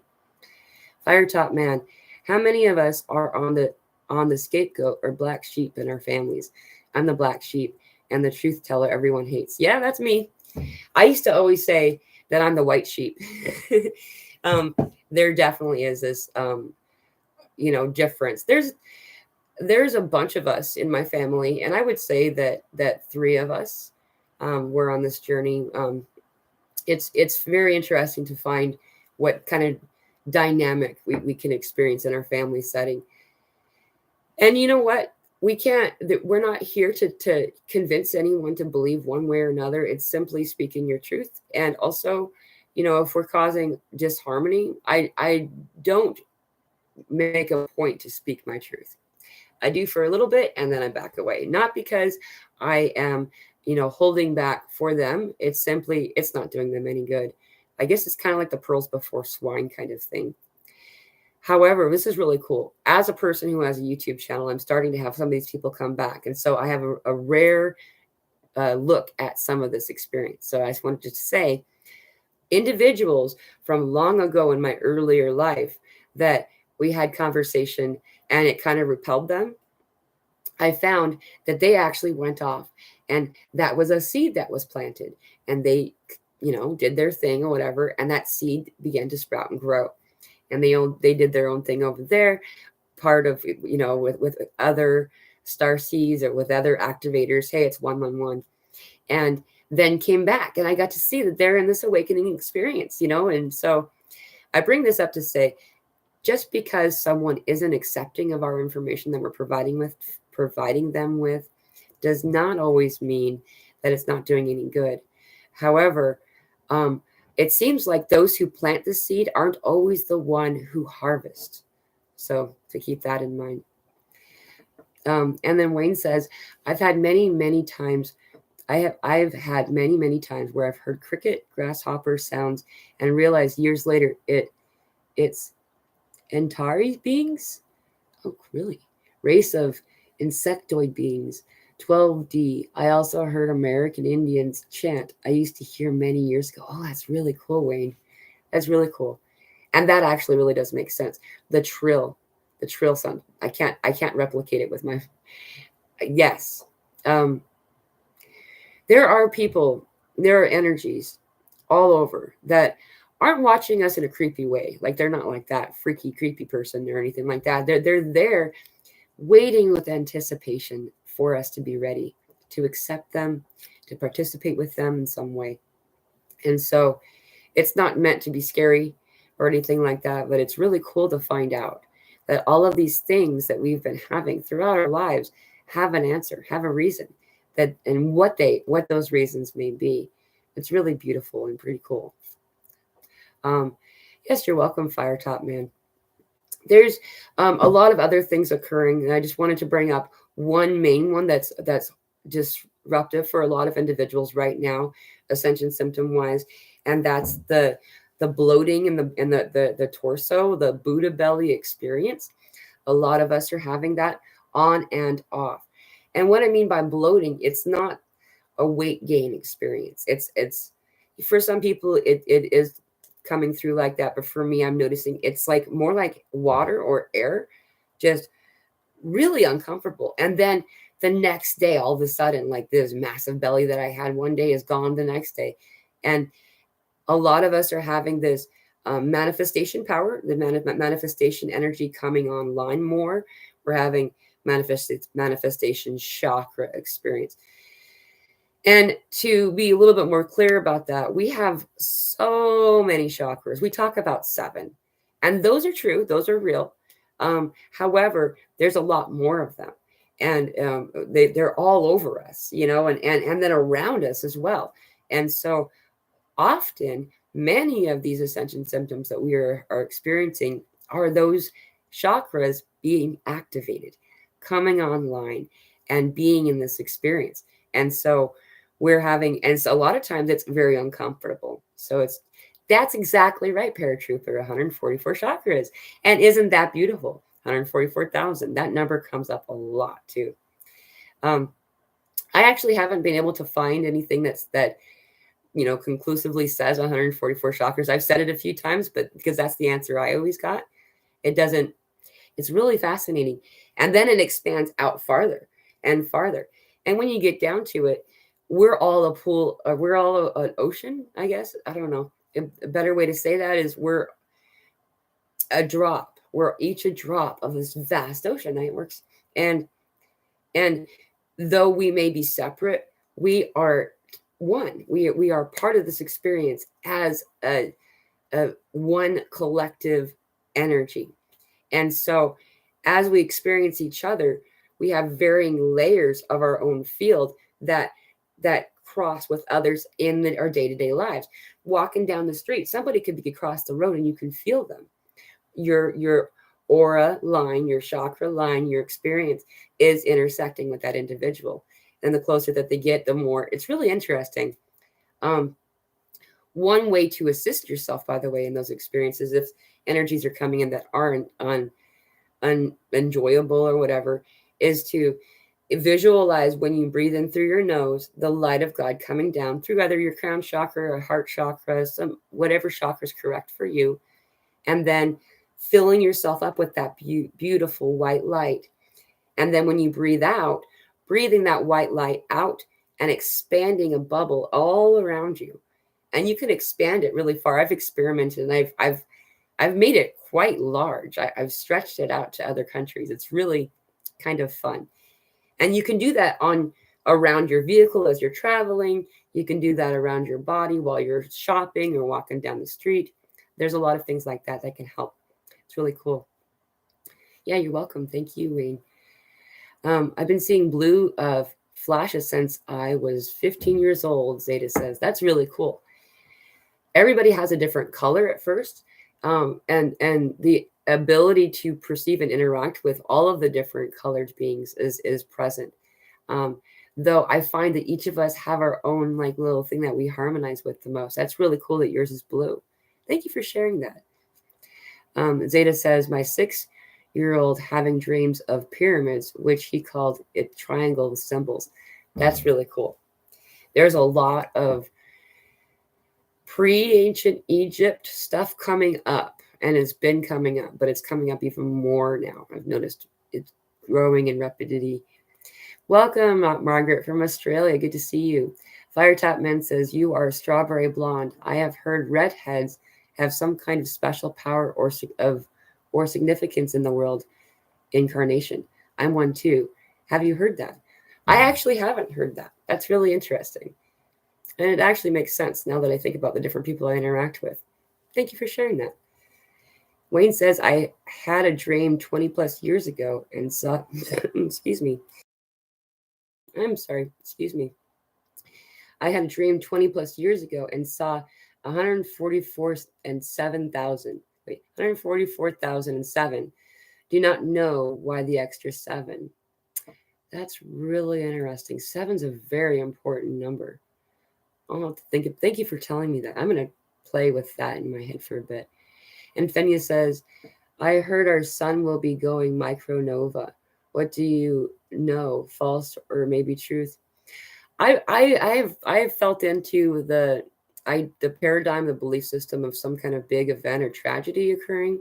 Fire top man, how many of us are on the scapegoat or black sheep in our families? I'm the black sheep and the truth teller everyone hates. Yeah, that's me. I used to always say that I'm the white sheep. There definitely is this, difference. There's a bunch of us in my family, and I would say that 3 of us were on this journey. It's very interesting to find what kind of dynamic we can experience in our family setting. And you know what? We're not here to convince anyone to believe one way or another. It's simply speaking your truth. And also, if we're causing disharmony, I don't make a point to speak my truth. I do for a little bit and then I back away. Not because I am, holding back for them. It's simply, it's not doing them any good. I guess it's kind of like the pearls before swine kind of thing. However, this is really cool. As a person who has a YouTube channel, I'm starting to have some of these people come back. And so I have a rare look at some of this experience. So I just wanted to say, individuals from long ago in my earlier life that we had conversation and it kind of repelled them. I found that they actually went off, and that was a seed that was planted, and they, did their thing or whatever, and that seed began to sprout and grow, and they did their own thing over there, part of, with other star seeds or with other activators. Hey, it's 111, and then came back, and I got to see that they're in this awakening experience, and so I bring this up to say, just because someone isn't accepting of our information that we're providing them with does not always mean that it's not doing any good. However, it seems like those who plant the seed aren't always the one who harvest. So to keep that in mind. And then Wayne says, I've had many times I've had many times where I've heard cricket, grasshopper sounds and realized years later it's Antari beings? Oh, really? Race of insectoid beings. 12D. I also heard American Indians chant. I used to hear many years ago. Oh, that's really cool, Wayne. That's really cool. And that actually really does make sense. The trill sound. I can't replicate it with my. Yes. There are people, there are energies all over that aren't watching us in a creepy way. Like they're not like that freaky, creepy person or anything like that. They're there waiting with anticipation for us to be ready to accept them, to participate with them in some way. And so it's not meant to be scary or anything like that, but it's really cool to find out that all of these things that we've been having throughout our lives have an answer, have a reason, that and what those reasons may be. It's really beautiful and pretty cool. Yes, you're welcome, Firetop Man. There's a lot of other things occurring, and I just wanted to bring up one main one that's disruptive for a lot of individuals right now, ascension symptom wise, and that's the bloating in the torso, the Buddha belly experience. A lot of us are having that on and off. And what I mean by bloating, it's not a weight gain experience. It's for some people it is coming through like that, but for me, I'm noticing it's like more like water or air, just really uncomfortable. And then the next day, all of a sudden, like this massive belly that I had one day is gone the next day. And a lot of us are having this manifestation power, the manifestation energy coming online more. We're having manifestation chakra experience. And to be a little bit more clear about that, we have so many chakras. We talk about 7, and those are true. Those are real. However, there's a lot more of them, and they're all over us, and then around us as well. And so often, many of these ascension symptoms that we are experiencing are those chakras being activated, coming online, and being in this experience. And so and so a lot of times it's very uncomfortable. So that's exactly right, Paratrooper, 144 chakras. And isn't that beautiful? 144,000. That number comes up a lot too. I actually haven't been able to find anything that conclusively says 144 chakras. I've said it a few times, but because that's the answer I always got, it's really fascinating. And then it expands out farther and farther. And when you get down to it, we're all a pool, we're all an ocean, I guess. I don't know. A better way to say that is we're a drop. We're each a drop of this vast ocean. It works. And though we may be separate, we are one. We are part of this experience as a one collective energy. And so as we experience each other, we have varying layers of our own field that cross with others in our day-to-day lives. Walking down the street, somebody could be across the road and you can feel them. Your aura line, your chakra line, your experience is intersecting with that individual. And the closer that they get, the more. It's really interesting. One way to assist yourself, by the way, in those experiences, if energies are coming in that aren't unenjoyable or whatever, is to visualize when you breathe in through your nose, the light of God coming down through either your crown chakra or heart chakra, whatever chakra is correct for you, and then filling yourself up with that beautiful white light. And then when you breathe out, breathing that white light out and expanding a bubble all around you. And you can expand it really far. I've experimented and I've made it quite large. I've stretched it out to other countries. It's really kind of fun. And you can do that on around your vehicle as you're traveling. You can do that around your body while you're shopping or walking down the street. There's a lot of things like that that can help. It's really cool. Yeah, you're welcome. Thank you, Wayne. I've been seeing blue flashes since I was 15 years old, Zeta says. That's really cool. Everybody has a different color at first. And the ability to perceive and interact with all of the different colored beings is present. Though I find that each of us have our own like little thing that we harmonize with the most. That's really cool that yours is blue. Thank you for sharing that. Zeta says, my 6-year-old having dreams of pyramids, which he called it triangle with symbols. That's really cool. There's a lot of pre-ancient Egypt stuff coming up, and it's been coming up, but it's coming up even more now. I've noticed it's growing in rapidity. Welcome, Margaret from Australia. Good to see you. Firetap Men says, you are strawberry blonde. I have heard redheads have some kind of special power or significance in the world incarnation. I'm one too. Have you heard that? I actually haven't heard that. That's really interesting. And it actually makes sense now that I think about the different people I interact with. Thank you for sharing that. Wayne says, I had a dream 20 plus years ago and saw, excuse me. I'm sorry, excuse me. I had a dream 20 plus years ago and saw 144,007. Do not know why the extra 7. That's really interesting. 7's a very important number. I'll have to think of, thank you for telling me that. I'm going to play with that in my head for a bit. And Fenya says, I heard our sun will be going micronova. What do you know? False or maybe truth? I have felt into the paradigm, the belief system of some kind of big event or tragedy occurring.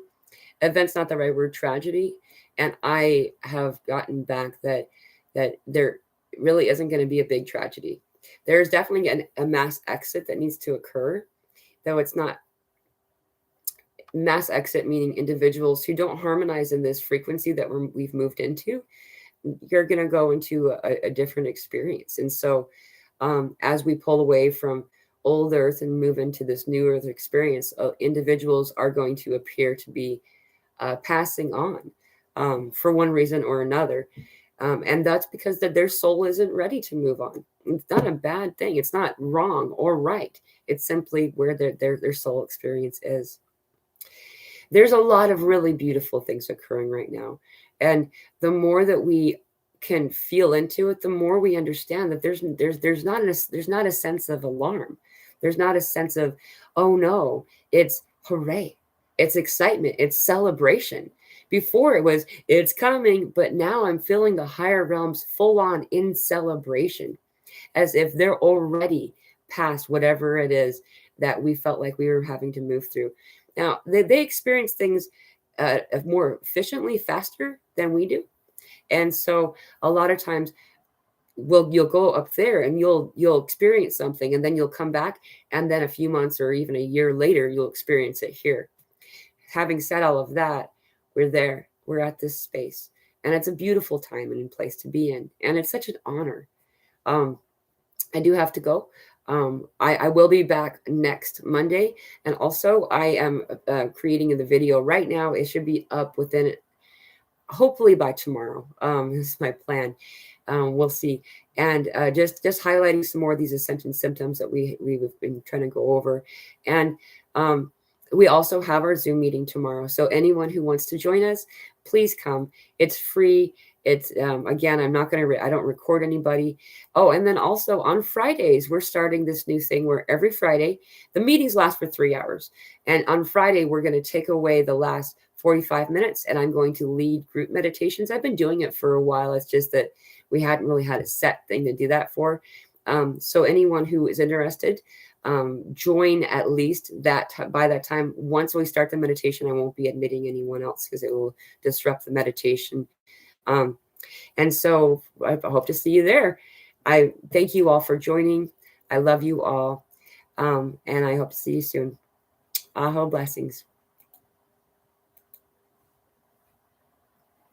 Event's not the right word, tragedy. And I have gotten back that there really isn't going to be a big tragedy. There's definitely a mass exit that needs to occur, though it's not mass exit, meaning individuals who don't harmonize in this frequency that we've moved into. You're going to go into a different experience. And so as we pull away from old earth and move into this new earth experience, individuals are going to appear to be passing on for one reason or another. And that's because that their soul isn't ready to move on. It's not a bad thing. It's not wrong or right. It's simply where their soul experience is. There's a lot of really beautiful things occurring right now. And the more that we can feel into it, the more we understand that there's not a sense of alarm. There's not a sense of, oh no, it's hooray. It's excitement. It's celebration. Before it was, it's coming, but now I'm feeling the higher realms full on in celebration, as if they're already past whatever it is that we felt like we were having to move through. Now, they experience things more efficiently, faster than we do. And so a lot of times you'll go up there and you'll experience something, and then you'll come back, and then a few months or even a year later, you'll experience it here. Having said all of that, we're there. We're at this space. And it's a beautiful time and place to be in. And it's such an honor. I do have to go. I will be back next Monday. And also, I am creating the video right now. It should be up within, hopefully by tomorrow. This is my plan. We'll see. And just highlighting some more of these Ascension symptoms that we've been trying to go over. And we also have our Zoom meeting tomorrow. So anyone who wants to join us, please come. It's free. It's again, I'm not going to, I don't record anybody. Oh, and then also on Fridays, we're starting this new thing where every Friday, the meetings last for 3 hours. And on Friday, we're going to take away the last 45 minutes and I'm going to lead group meditations. I've been doing it for a while. It's just that we hadn't really had a set thing to do that for. So anyone who is interested, join at least that by that time. Once we start the meditation, I won't be admitting anyone else because it will disrupt the meditation. And so I hope to see you there. I thank you all for joining. I love you all. And I hope to see you soon. Aho blessings.